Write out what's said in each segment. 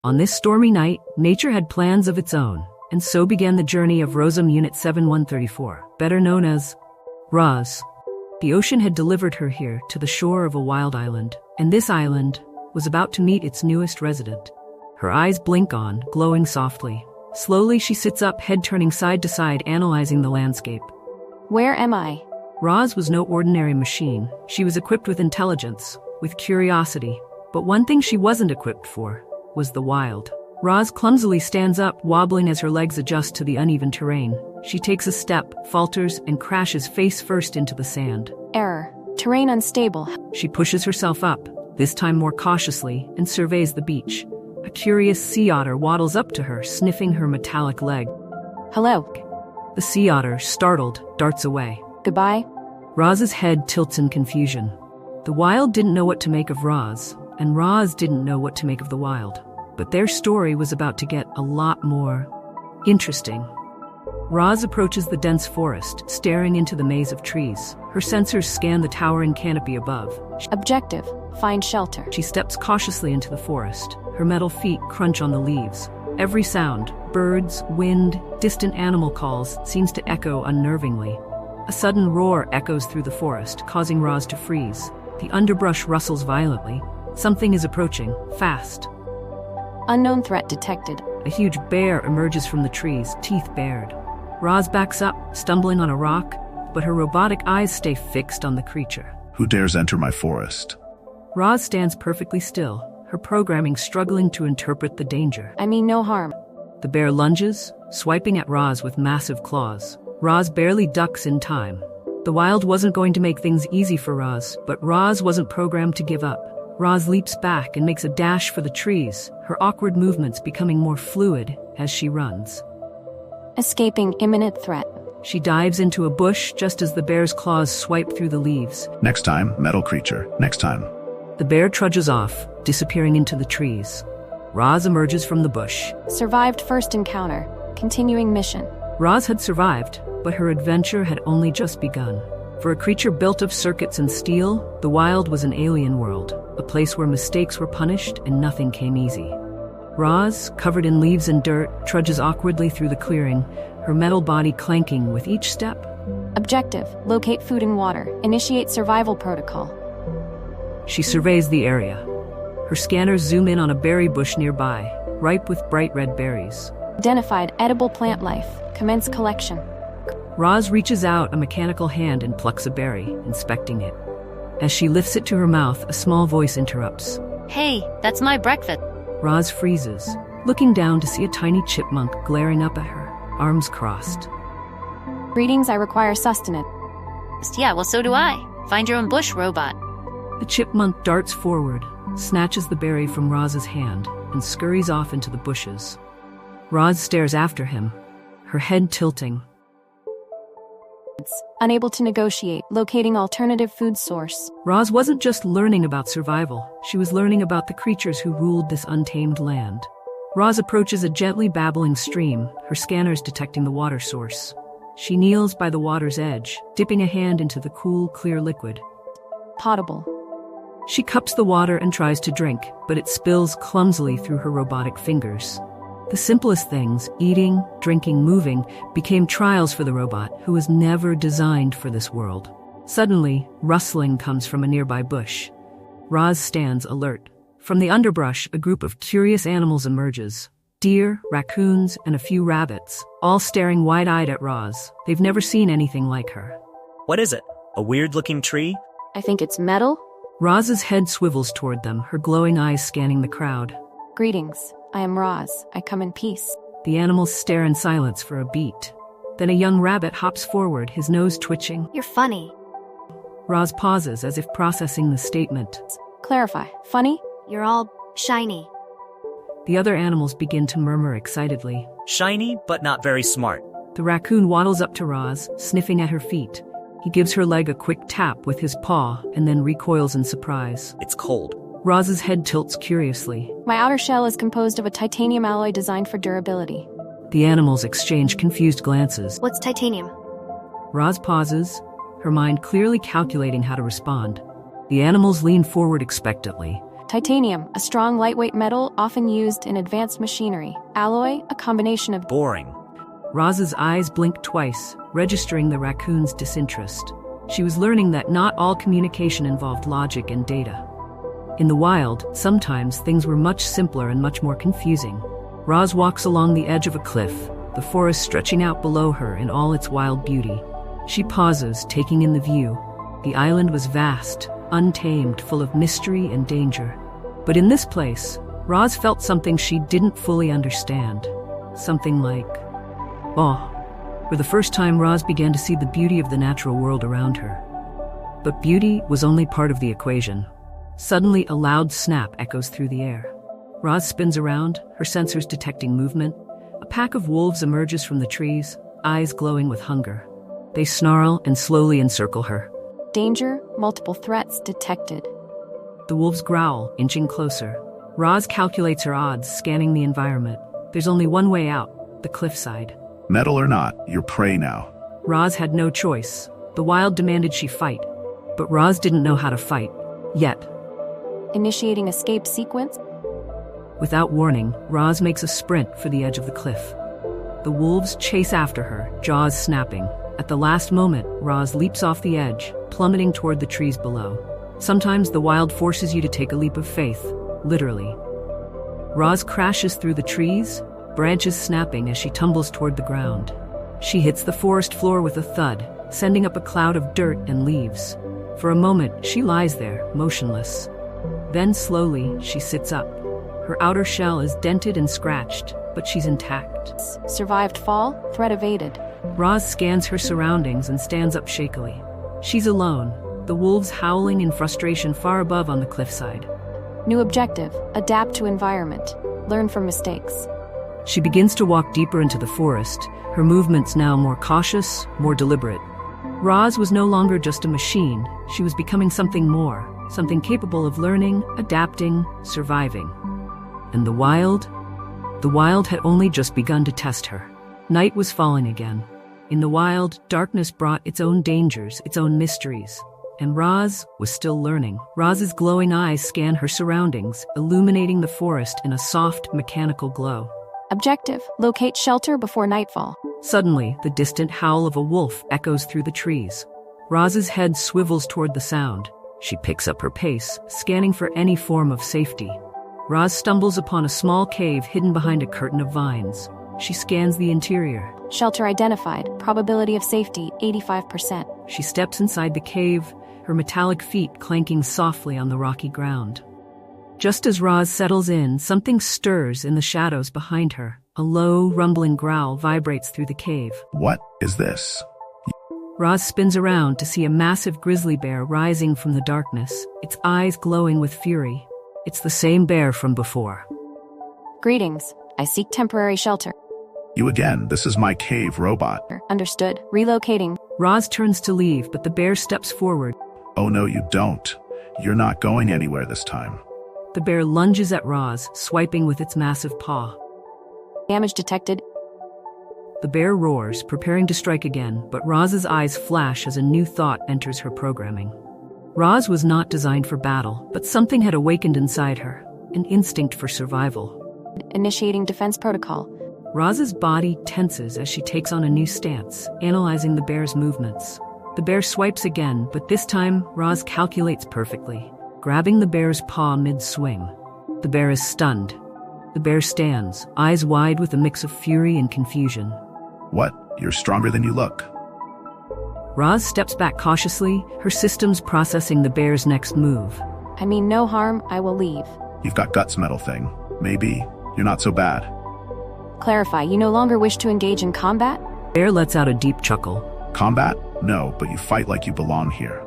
On this stormy night, nature had plans of its own, and so began the journey of Rosum Unit 7134, better known as Roz. The ocean had delivered her here to the shore of a wild island, and this island was about to meet its newest resident. Her eyes blink on, glowing softly. Slowly she sits up, head turning side to side, analyzing the landscape. Where am I? Roz was no ordinary machine. She was equipped with intelligence, with curiosity. But one thing she wasn't equipped for was the wild. Roz clumsily stands up, wobbling as her legs adjust to the uneven terrain. She takes a step, falters, and crashes face first into the sand. Error. Terrain unstable. She pushes herself up, this time more cautiously, and surveys the beach. A curious sea otter waddles up to her, sniffing her metallic leg. Hello. The sea otter, startled, darts away. Goodbye. Roz's head tilts in confusion. The wild didn't know what to make of Roz, and Roz didn't know what to make of the wild. But their story was about to get a lot more interesting. Roz approaches the dense forest, staring into the maze of trees. Her sensors scan the towering canopy above. Objective. Find shelter. She steps cautiously into the forest. Her metal feet crunch on the leaves. Every sound, birds, wind, distant animal calls, seems to echo unnervingly. A sudden roar echoes through the forest, causing Roz to freeze. The underbrush rustles violently. Something is approaching, fast. Unknown threat detected. A huge bear emerges from the trees, teeth bared. Roz backs up, stumbling on a rock, but her robotic eyes stay fixed on the creature. Who dares enter my forest? Roz stands perfectly still, her programming struggling to interpret the danger. I mean no harm. The bear lunges, swiping at Roz with massive claws. Roz barely ducks in time. The wild wasn't going to make things easy for Roz, but Roz wasn't programmed to give up. Roz leaps back and makes a dash for the trees, her awkward movements becoming more fluid as she runs. Escaping imminent threat. She dives into a bush just as the bear's claws swipe through the leaves. Next time, metal creature. Next time. The bear trudges off, disappearing into the trees. Roz emerges from the bush. Survived first encounter. Continuing mission. Roz had survived, but her adventure had only just begun. For a creature built of circuits and steel, the wild was an alien world, a place where mistakes were punished and nothing came easy. Roz, covered in leaves and dirt, trudges awkwardly through the clearing, her metal body clanking with each step. Objective. Locate food and water. Initiate survival protocol. She surveys the area. Her scanners zoom in on a berry bush nearby, ripe with bright red berries. Identified edible plant life. Commence collection. Roz reaches out a mechanical hand and plucks a berry, inspecting it. As she lifts it to her mouth, a small voice interrupts. Hey, that's my breakfast. Roz freezes, looking down to see a tiny chipmunk glaring up at her, arms crossed. Greetings, I require sustenance. Yeah, well, so do I. Find your own bush, robot. The chipmunk darts forward, snatches the berry from Roz's hand, and scurries off into the bushes. Roz stares after him, her head tilting. Unable to negotiate. Locating alternative food source. Roz wasn't just learning about survival, she was learning about the creatures who ruled this untamed land. Roz approaches a gently babbling stream, her scanners detecting the water source. She kneels by the water's edge, dipping a hand into the cool, clear liquid. Potable. She cups the water and tries to drink, but it spills clumsily through her robotic fingers. The simplest things, eating, drinking, moving, became trials for the robot, who was never designed for this world. Suddenly, rustling comes from a nearby bush. Roz stands alert. From the underbrush, a group of curious animals emerges. Deer, raccoons, and a few rabbits, all staring wide-eyed at Roz. They've never seen anything like her. What is it? A weird-looking tree? I think it's metal. Roz's head swivels toward them, her glowing eyes scanning the crowd. Greetings. I am Roz. I come in peace. The animals stare in silence for a beat. Then a young rabbit hops forward, his nose twitching. You're funny. Roz pauses as if processing the statement. Clarify. Funny? You're all shiny. The other animals begin to murmur excitedly. Shiny, but not very smart. The raccoon waddles up to Roz, sniffing at her feet. He gives her leg a quick tap with his paw and then recoils in surprise. It's cold. Roz's head tilts curiously. My outer shell is composed of a titanium alloy designed for durability. The animals exchange confused glances. What's titanium? Roz pauses, her mind clearly calculating how to respond. The animals lean forward expectantly, Titanium, a strong lightweight metal often used in advanced machinery. Alloy, a combination of Boring. Roz's eyes blinked twice, registering the raccoon's disinterest. She was learning that not all communication involved logic and data. In the wild, sometimes things were much simpler and much more confusing. Roz walks along the edge of a cliff, the forest stretching out below her in all its wild beauty. She pauses, taking in the view. The island was vast, untamed, full of mystery and danger. But in this place, Roz felt something she didn't fully understand. Something like awe. For the first time, Roz began to see the beauty of the natural world around her. But beauty was only part of the equation. Suddenly, a loud snap echoes through the air. Roz spins around, her sensors detecting movement. A pack of wolves emerges from the trees, eyes glowing with hunger. They snarl and slowly encircle her. danger, multiple threats detected. The wolves growl, inching closer. Roz calculates her odds, scanning the environment. There's only one way out, the cliffside. Metal or not, you're prey now. Roz had no choice. The wild demanded she fight. But Roz didn't know how to fight. Yet. Initiating escape sequence. Without warning, Roz makes a sprint for the edge of the cliff. The wolves chase after her, jaws snapping. At the last moment, Roz leaps off the edge, plummeting toward the trees below. Sometimes the wild forces you to take a leap of faith, literally. Roz crashes through the trees, branches snapping as she tumbles toward the ground. She hits the forest floor with a thud, sending up a cloud of dirt and leaves. For a moment, she lies there, motionless. Then slowly, she sits up. Her outer shell is dented and scratched, but she's intact. Survived fall, threat evaded. Roz scans her surroundings and stands up shakily. She's alone, the wolves howling in frustration far above on the cliffside. New objective, adapt to environment. Learn from mistakes. She begins to walk deeper into the forest, her movements now more cautious, more deliberate. Roz was no longer just a machine, she was becoming something more, something capable of learning, adapting, surviving. And the wild had only just begun to test her. Night was falling again. In the wild, darkness brought its own dangers, its own mysteries. And Roz was still learning. Roz's glowing eyes scan her surroundings, illuminating the forest in a soft, mechanical glow. Objective, locate shelter before nightfall. Suddenly, the distant howl of a wolf echoes through the trees. Roz's head swivels toward the sound. She picks up her pace, scanning for any form of safety. Roz stumbles upon a small cave hidden behind a curtain of vines. She scans the interior. Shelter identified, probability of safety 85%. She steps inside the cave, her metallic feet clanking softly on the rocky ground. Just as Roz settles in, something stirs in the shadows behind her. A low, rumbling growl vibrates through the cave. What is this? Roz spins around to see a massive grizzly bear rising from the darkness, its eyes glowing with fury. It's the same bear from before. Greetings. I seek temporary shelter. You again, this is my cave, robot. Understood. Relocating. Roz turns to leave, but the bear steps forward. Oh no, you don't. You're not going anywhere this time. The bear lunges at Roz, swiping with its massive paw. Damage detected. The bear roars, preparing to strike again, but Roz's eyes flash as a new thought enters her programming. Roz was not designed for battle, but something had awakened inside her, an instinct for survival. Initiating defense protocol. Roz's body tenses as she takes on a new stance, analyzing the bear's movements. The bear swipes again, but this time, Roz calculates perfectly, grabbing the bear's paw mid-swing. The bear is stunned. The bear stands, eyes wide with a mix of fury and confusion. What? You're stronger than you look. Roz steps back cautiously, her systems processing the bear's next move. I mean no harm, I will leave. You've got guts, metal thing. Maybe. You're not so bad. Clarify, you no longer wish to engage in combat? Bear lets out a deep chuckle. Combat? No, but you fight like you belong here.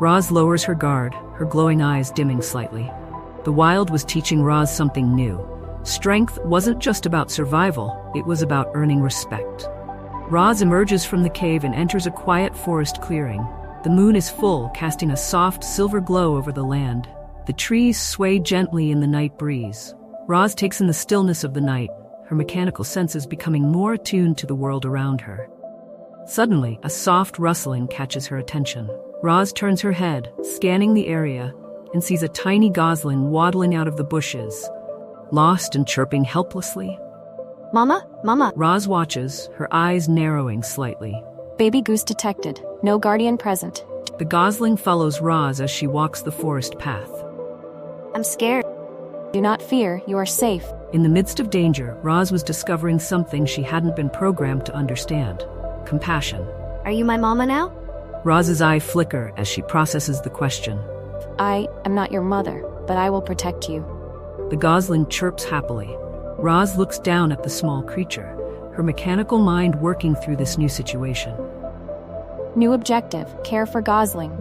Roz lowers her guard, her glowing eyes dimming slightly. The wild was teaching Roz something new. Strength wasn't just about survival, it was about earning respect. Roz emerges from the cave and enters a quiet forest clearing. The moon is full, casting a soft silver glow over the land. The trees sway gently in the night breeze. Roz takes in the stillness of the night, her mechanical senses becoming more attuned to the world around her. Suddenly, a soft rustling catches her attention. Roz turns her head, scanning the area, and sees a tiny gosling waddling out of the bushes, lost and chirping helplessly. Mama? Mama? Roz watches, her eyes narrowing slightly. Baby goose detected. No guardian present. The gosling follows Roz as she walks the forest path. I'm scared. Do not fear, you are safe. In the midst of danger, Roz was discovering something she hadn't been programmed to understand: compassion. Are you my mama now? Roz's eye flicker as she processes the question. I am not your mother, but I will protect you. The gosling chirps happily. Roz looks down at the small creature, her mechanical mind working through this new situation. New objective, care for gosling.